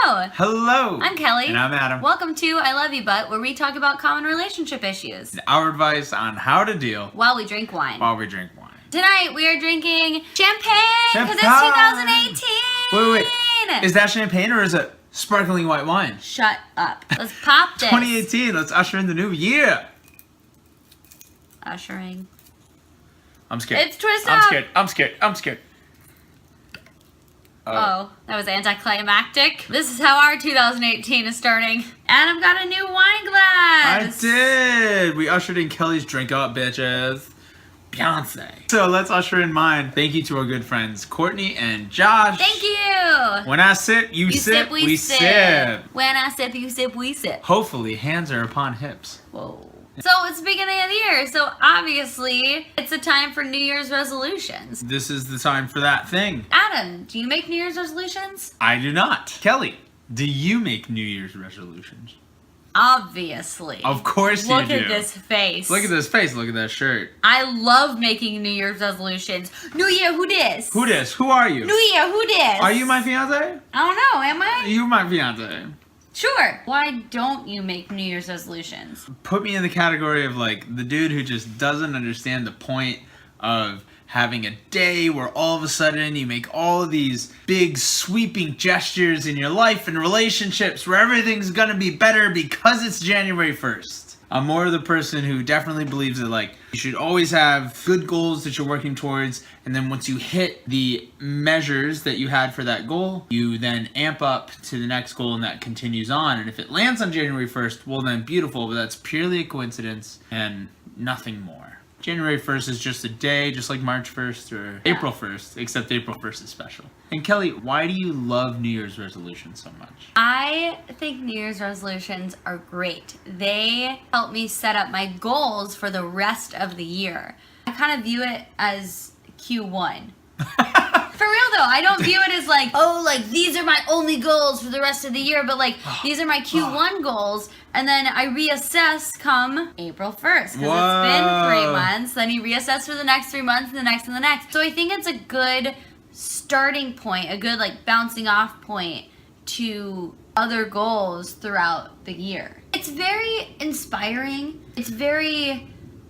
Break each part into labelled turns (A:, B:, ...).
A: Hello!
B: Hello!
A: I'm Kelly.
B: And I'm Adam.
A: Welcome to I Love You But, where we talk about common relationship issues.
B: And our advice on how to deal
A: while we drink wine. Tonight we are drinking champagne because it's 2018!
B: Wait. Is that champagne or is it sparkling white wine?
A: Shut up. Let's pop this.
B: 2018, let's usher in the new year.
A: Ushering.
B: I'm scared.
A: It's twist
B: I'm
A: up.
B: scared.
A: Oh, that was anticlimactic. This is how our 2018 is starting. Adam got a new wine glass.
B: I did. We ushered in Kelly's drink up, bitches. Beyonce. So let's usher in mine. Thank you to our good friends Courtney and Josh.
A: Thank you.
B: When I sip, you sip, we sip.
A: When I sip, you sip, we sip.
B: Hopefully, hands are upon hips.
A: Whoa. So it's the beginning of the year, so obviously it's a time for New Year's resolutions.
B: This is the time for that thing.
A: Adam, do you make New Year's resolutions?
B: I do not. Kelly, do you make New Year's resolutions?
A: Obviously.
B: Of course you do.
A: Look at this face.
B: Look at this face. Look at that shirt.
A: I love making New Year's resolutions. New Year, who dis?
B: Who dis? Who are you?
A: New Year, who dis?
B: Are you my fiance?
A: I don't know, am I?
B: You're my fiance.
A: Sure. Why don't you make New Year's resolutions?
B: Put me in the category of like the dude who just doesn't understand the point of having a day where all of a sudden you make all of these big sweeping gestures in your life and relationships where everything's gonna be better because it's January 1st. I'm more of the person who definitely believes that like you should always have good goals that you're working towards, and then once you hit the measures that you had for that goal, you then amp up to the next goal and that continues on. And if it lands on January 1st, well then beautiful, but that's purely a coincidence and nothing more. January 1st is just a day, just like March 1st or April 1st, except April 1st is special. And Kelly, why do you love New Year's resolutions so much?
A: I think New Year's resolutions are great. They help me set up my goals for the rest of the year. I kind of view it as Q1. For real though, I don't view it as like, oh, like these are my only goals for the rest of the year, but like these are my Q1 goals, and then I reassess come April 1st, because it's been 3 months, then you reassess for the next 3 months, and the next and the next. So I think it's a good starting point, a good like bouncing off point to other goals throughout the year. It's very inspiring. It's very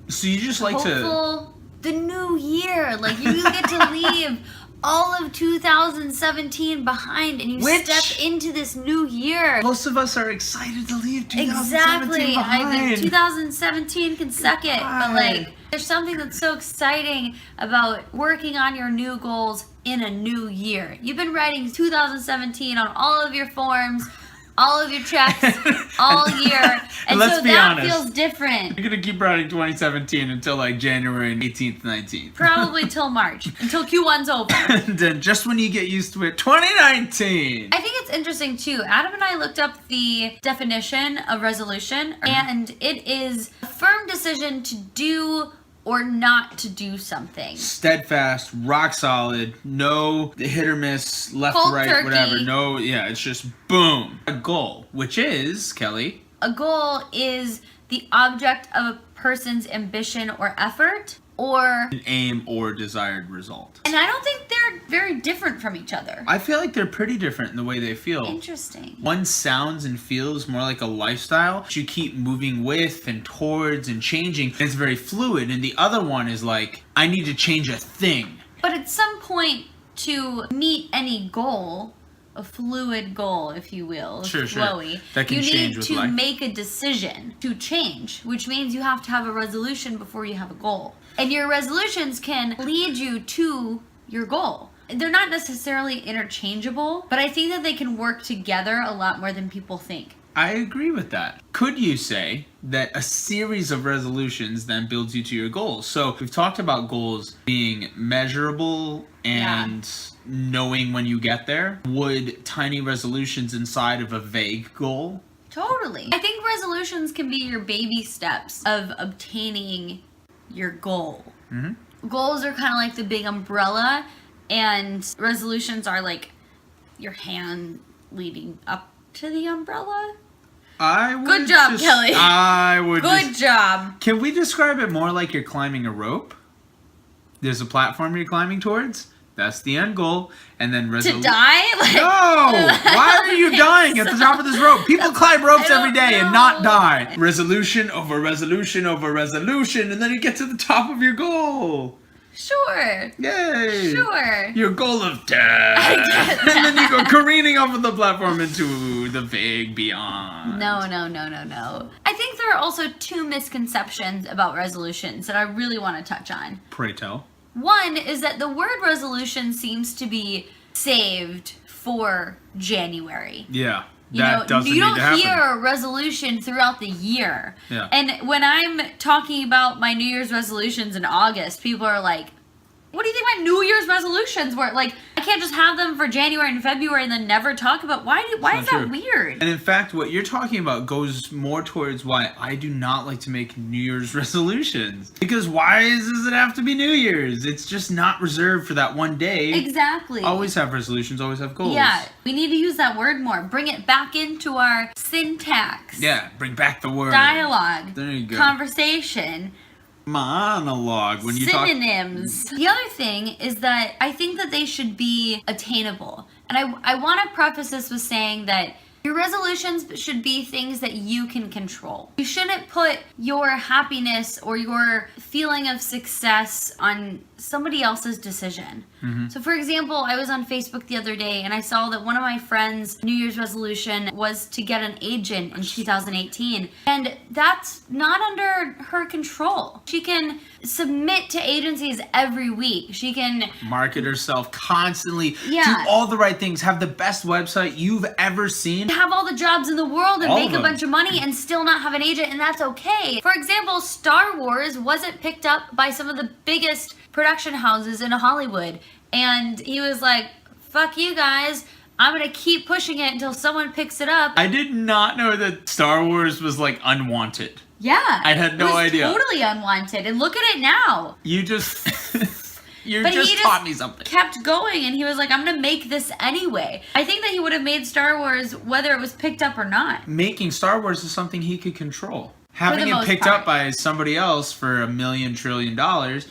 B: so you just like
A: hopeful. The new year, like you get to leave all of 2017 behind and you step into this new year.
B: Most of us are excited to leave 2017 behind.
A: 2017 can suck it, but like there's something that's so exciting about working on your new goals in a new year. You've been writing 2017 on all of your forms, all of your checks, all year, and
B: let's
A: so
B: be
A: that
B: honest.
A: feels different.
B: You're gonna keep writing 2017 until like January 18th, 19th.
A: Probably till March, until Q1's over.
B: And then just when you get used to it, 2019!
A: I think it's interesting too. Adam and I looked up the definition of resolution, and it is a firm decision to do or not to do something.
B: Steadfast, rock solid, no hit or miss, left,
A: Cold
B: right,
A: turkey.
B: whatever. No, yeah, it's just boom. A goal, which is, Kelly?
A: A goal is the object of a person's ambition or effort, or
B: an aim or desired result.
A: And I don't think they're very different from each other.
B: I feel like they're pretty different in the way they feel.
A: Interesting.
B: One sounds and feels more like a lifestyle that you keep moving with and towards and changing. It's very fluid. And the other one is like, I need to change a thing.
A: But at some point, to meet any goal, a fluid goal, if you will, flowy,
B: that can change with
A: you need
B: life.
A: to make a decision to change, which means you have to have a resolution before you have a goal. And your resolutions can lead you to your goal. They're not necessarily interchangeable, but I think that they can work together a lot more than people think.
B: I agree with that. Could you say that a series of resolutions then builds you to your goals? So we've talked about goals being measurable and knowing when you get there. Would tiny resolutions inside of a vague goal?
A: Totally. I think resolutions can be your baby steps of obtaining your goal. Mm-hmm. Goals are kind of like the big umbrella, and resolutions are like your hand leading up to the umbrella. Good job, Kelly. Good job.
B: Can we describe it more like you're climbing a rope? There's a platform you're climbing towards. That's the end goal. And then
A: to die?
B: No! Why are you dying? climbing at the top of this rope. People climb ropes every day and not
A: know.
B: die. Resolution over resolution over resolution, and then you get to the top of your goal.
A: Sure.
B: Yay!
A: Sure.
B: Your goal of death.
A: I get
B: And then you go careening off of the platform into the vague beyond.
A: No. I think there are also two misconceptions about resolutions that I really want to touch on.
B: Pray tell.
A: One is that the word resolution seems to be saved for January.
B: Yeah.
A: You
B: That doesn't
A: you
B: need
A: don't
B: to happen.
A: hear a resolution throughout the year.
B: Yeah.
A: And when I'm talking about my New Year's resolutions in August, people are like, what do you think my New Year's resolutions were? Like, I can't just have them for January and February and then never talk about why is
B: not
A: that
B: true.
A: weird?
B: And in fact, what you're talking about goes more towards why I do not like to make New Year's resolutions. Because why does it have to be New Year's? It's just not reserved for that one day.
A: Exactly.
B: Always have resolutions, always have goals.
A: Yeah, we need to use that word more. Bring it back into our syntax.
B: Yeah, bring back the word.
A: Dialogue.
B: There you go.
A: Conversation.
B: Monologue. When you talk.
A: Synonyms. The other thing is that I think that they should be attainable. And I want to preface this with saying that your resolutions should be things that you can control. You shouldn't put your happiness or your feeling of success on somebody else's decision.
B: Mm-hmm.
A: So for example, I was on Facebook the other day and I saw that one of my friends' New Year's resolution was to get an agent in 2018. And that's not under her control. She can submit to agencies every week. She can
B: Market herself constantly.
A: Yeah.
B: Do all the right things. Have the best website you've ever seen.
A: have all the jobs in the world and
B: All
A: make
B: of
A: a
B: them.
A: bunch of money and still not have an agent, and that's okay. For example, Star Wars wasn't picked up by some of the biggest production houses in Hollywood, and he was like, fuck you guys, I'm gonna keep pushing it until someone picks it up.
B: I did not know that Star Wars was like unwanted.
A: Yeah.
B: I had no
A: it was
B: idea.
A: Totally unwanted, and look at it now.
B: You just you
A: But
B: just
A: he
B: taught me something.
A: Kept going, and he was like, I'm gonna make this anyway. I think that he would have made Star Wars whether it was picked up or not.
B: Making Star Wars is something he could control. Having
A: the
B: it
A: most
B: picked
A: part.
B: up by somebody else for $1 million trillion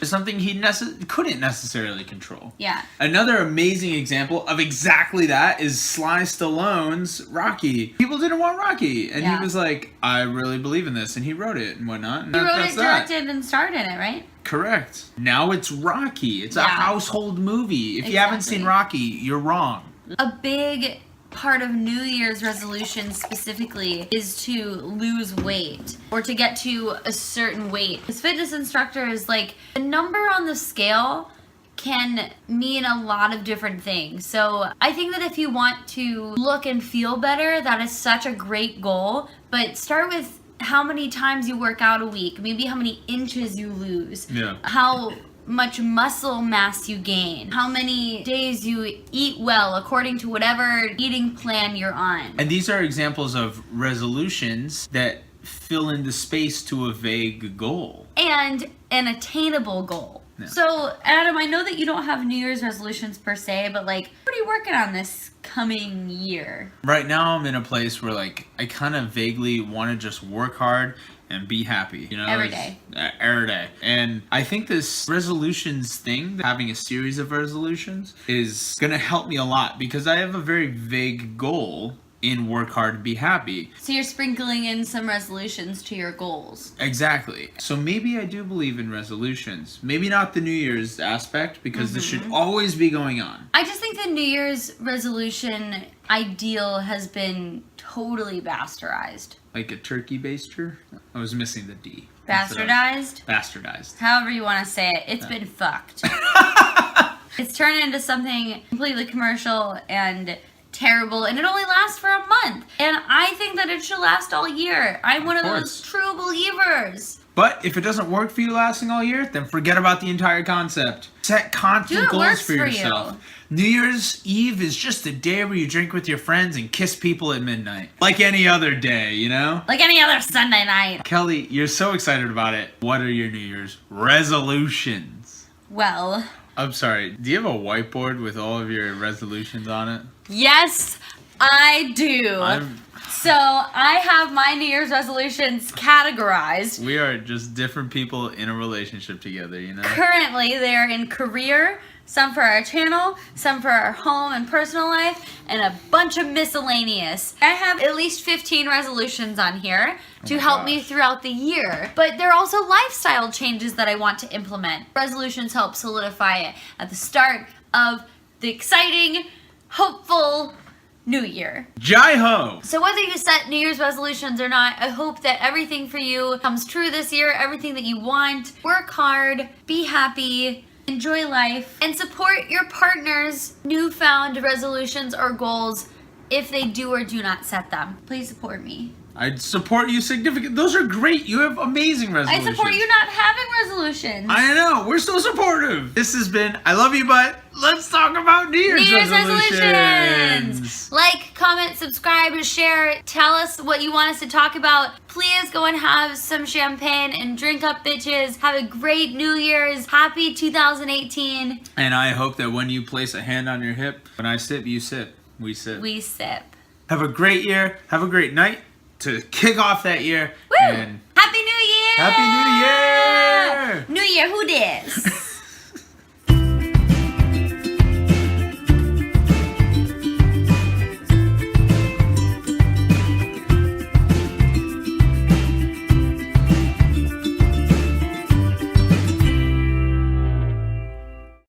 B: is something he couldn't necessarily control.
A: Yeah.
B: Another amazing example of exactly that is Sly Stallone's Rocky. People didn't want Rocky, and
A: Yeah.
B: he was like, I really believe in this, and he wrote it and whatnot. And
A: He wrote
B: that's
A: it,
B: that.
A: directed, and starred in it, right?
B: Correct. Now it's Rocky. It's a
A: Yeah.
B: household movie. If you haven't
A: Exactly.
B: seen Rocky, you're wrong.
A: A big part of New Year's resolutions specifically is to lose weight or to get to a certain weight. As fitness instructor is like, the number on the scale can mean a lot of different things. So I think that if you want to look and feel better, that is such a great goal. But start with how many times you work out a week, maybe how many inches you lose,
B: Yeah.
A: how much muscle mass you gain, how many days you eat well according to whatever eating plan you're on.
B: And these are examples of resolutions that fill in the space to a vague goal.
A: And an attainable goal.
B: Yeah.
A: So, Adam, I know that you don't have New Year's resolutions per se, but like, what are you working on this coming year?
B: Right now, I'm in a place where like I kind of vaguely want to just work hard and be happy, you know,
A: Every
B: It's-
A: day.
B: every day. And I think this resolutions thing, having a series of resolutions, is gonna help me a lot because I have a very vague goal in work hard and be happy.
A: So you're sprinkling in some resolutions to your goals.
B: Exactly. So maybe I do believe in resolutions. Maybe not the New Year's aspect because this should always be going on.
A: I just think the New Year's resolution ideal has been totally bastardized.
B: Like a turkey baster. I was missing the D.
A: Bastardized?
B: Bastardized.
A: However you want to say it, it's been fucked. It's turned into something completely commercial and terrible, and it only lasts for a month. And I think that it should last all year. I'm one of those
B: course.
A: true believers.
B: But if it doesn't work for you lasting all year, then forget about the entire concept. Set constant
A: Do it
B: goals
A: works
B: for
A: for
B: yourself. New Year's Eve is just a day where you drink with your friends and kiss people at midnight. Like any other day, you know?
A: Like any other Sunday night.
B: Kelly, you're so excited about it. What are your New Year's resolutions?
A: Well,
B: I'm sorry, do you have a whiteboard with all of your resolutions on it?
A: yes, I do.
B: I'm-
A: So I have my New Year's resolutions categorized.
B: We are just different people in a relationship together, you know?
A: Currently, they're in career, some for our channel, some for our home and personal life, and a bunch of miscellaneous. I have at least 15 resolutions on here to help me throughout the year. But there are also lifestyle changes that I want to implement. Resolutions help solidify it at the start of the exciting, hopeful new year.
B: Jai ho!
A: So whether you set New Year's resolutions or not, I hope that everything for you comes true this year, everything that you want. Work hard, be happy, enjoy life, and support your partner's newfound resolutions or goals if they do or do not set them. Please support me.
B: I'd support you significantly. Those are great. You have amazing resolutions.
A: I support you not having resolutions.
B: I know. We're so supportive. This has been I Love You, but let's talk about New Year's resolutions.
A: Like, comment, subscribe, share. Tell us what you want us to talk about. Please go and have some champagne and drink up, bitches. Have a great New Year's. Happy 2018.
B: And I hope that when you place a hand on your hip, when I sip, you sip. We sip.
A: We sip.
B: Have a great year. Have a great night to kick off that year.
A: Woo!
B: And
A: Happy New Year!
B: Happy New Year!
A: New Year, who dis?